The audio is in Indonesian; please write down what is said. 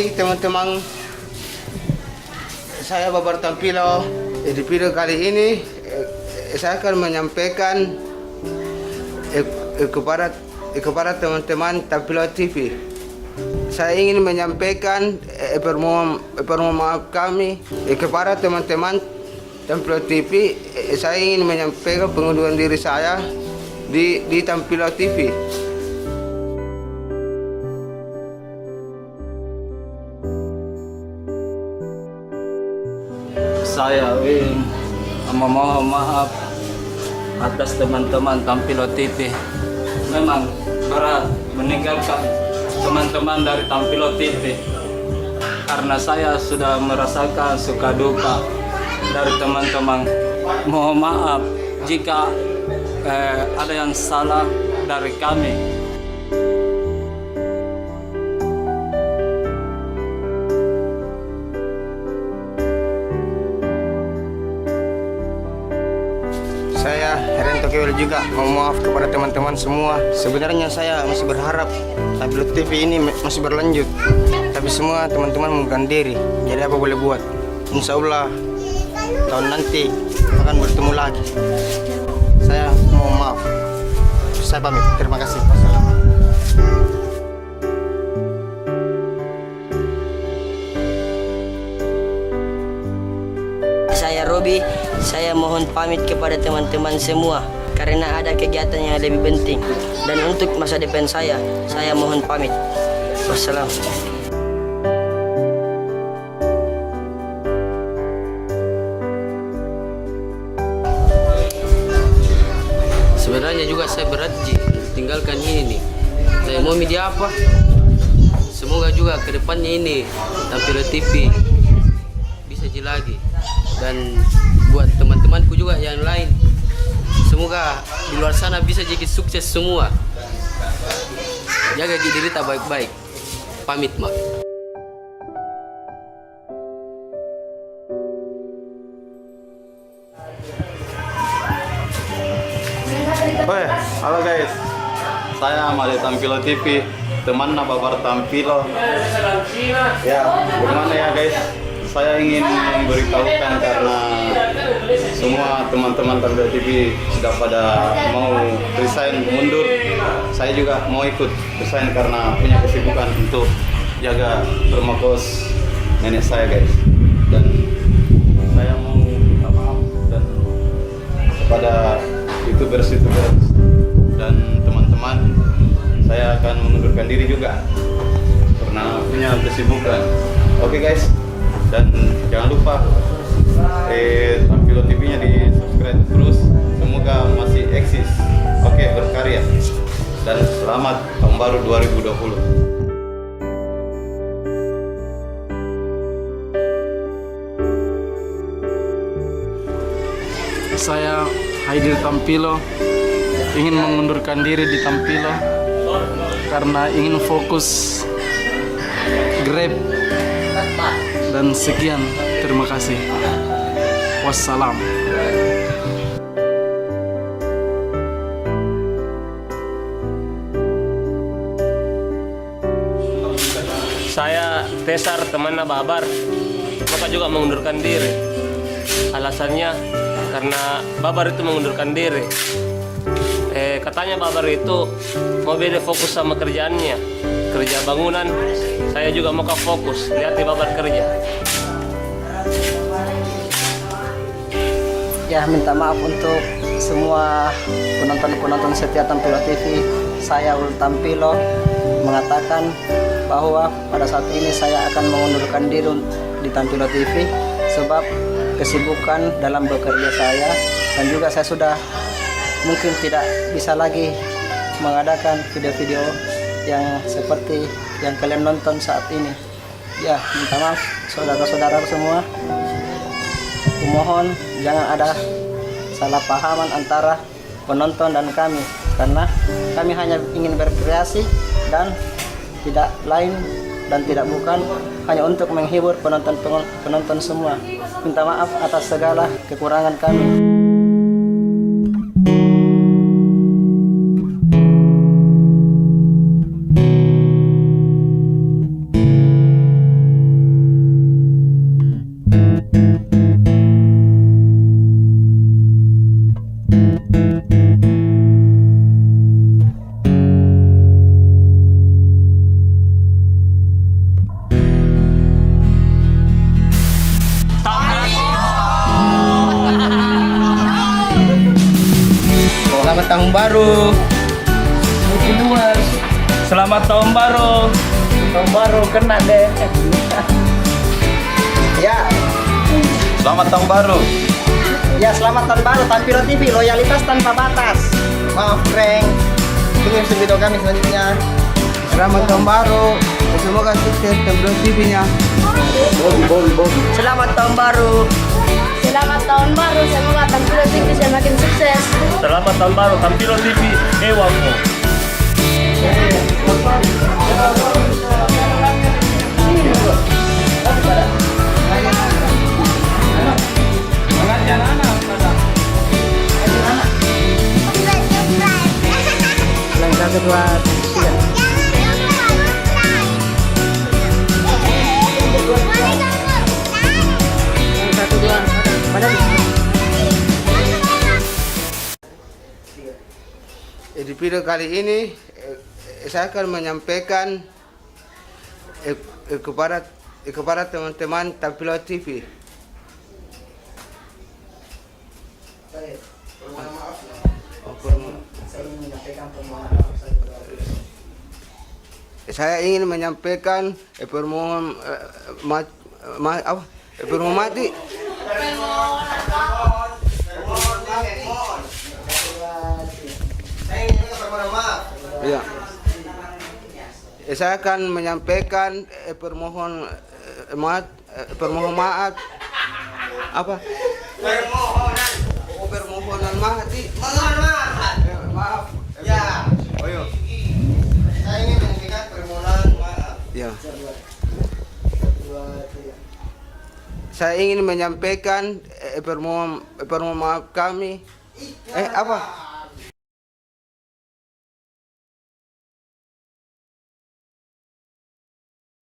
Oke, teman-teman, saya Babar Tampilo. Di video kali ini saya akan menyampaikan kepada teman-teman Tampilo TV. Saya ingin menyampaikan permohonan maaf kami kepada teman-teman Tampilo TV. Saya ingin menyampaikan pengunduran diri saya di Tampilo TV. Saya ingin memohon maaf atas teman-teman Tampilo TV. Memang berat meninggalkan teman-teman dari Tampilo TV karena saya sudah merasakan suka duka dari teman-teman. Mohon maaf jika ada yang salah dari kami. Saya Heren Tokewel juga mohon maaf kepada teman-teman semua. Sebenarnya saya masih berharap Tampilo TV ini masih berlanjut, tapi semua teman-teman mengundurkan diri. Jadi apa boleh buat? Insya Allah tahun nanti akan bertemu lagi. Saya mohon maaf. Saya pamit. Terima kasih. Saya Robi, saya mohon pamit kepada teman-teman semua karena ada kegiatan yang lebih penting. Dan untuk masa depan saya mohon pamit. Wassalam. Sebenarnya juga saya berat tinggalkan ini nih. Saya mau media apa? Semoga juga kedepannya ini Tampilo TV bisa lagi. Dan buat teman-temanku juga yang lain, semoga di luar sana bisa jadi sukses semua. Jaga diri kita baik-baik. Pamit, Mak. Oke, halo guys. Saya Made Tampilo TV, teman Babar Tampilo. Ya, bagaimana ya guys? Saya ingin memberitahukan karena semua teman-teman Tampilo TV sudah pada mau resign, mundur. Saya juga mau ikut resign karena punya kesibukan untuk jaga rumah kos nenek saya guys. Dan saya mau minta maaf dan kepada YouTubers dan teman-teman, saya akan mengundurkan diri juga karena punya kesibukan. Oke guys. Dan jangan lupa Tampilo TV-nya di subscribe terus. Semoga masih eksis. Oke, berkarya. Dan selamat tahun baru 2020. Saya Haidir Tampilo ingin mengundurkan diri di Tampilo karena ingin fokus Grab. Dan sekian, terima kasih. Wassalam. Saya Tesar, teman Babar, maka juga mengundurkan diri. Alasannya karena Babar itu mengundurkan diri. Katanya Babar itu mau beda fokus sama kerjaannya, kerja bangunan. Saya juga mau fokus, lihat di Babar kerja. Ya, minta maaf untuk semua penonton-penonton setia Tampilo TV. Saya Ul Tampilo mengatakan bahwa pada saat ini saya akan mengundurkan diri di Tampilo TV sebab kesibukan dalam bekerja saya, dan juga saya sudah mungkin tidak bisa lagi mengadakan video-video yang seperti yang kalian nonton saat ini. Ya, minta maaf saudara-saudara semua. Kumohon jangan ada salah pahaman antara penonton dan kami, karena kami hanya ingin berkreasi dan tidak lain dan tidak bukan hanya untuk menghibur penonton semua. Minta maaf atas segala kekurangan kami. tahun baru. Selamat tahun baru. Tahun baru kena deh. Ya, Selamat tahun baru. ya selamat tahun baru Tampilo TV, loyalitas tanpa batas. Maaf Frank, tunggu video kami selanjutnya. Selamat tahun baru, semoga sukses Tampilo TV-nya. Selamat tahun baru. Selamat tahun baru, semoga Tampilo TV semakin sukses. Selamat tahun baru Tampilo TV. Ewako. Yang satu dua tiga. Yang satu dua. Badan. Di video kali ini saya akan menyampaikan kepada teman-teman Tampilo TV. Saya ingin menyampaikan permohonan mati. Ya. Saya akan menyampaikan permohonan maaf. Apa? Permohonan maaf. Maaf. Ya. Oh iya. Saya ingin menyampaikan permohonan maaf. Ya. Saya ingin menyampaikan permohonan maaf kami. Apa?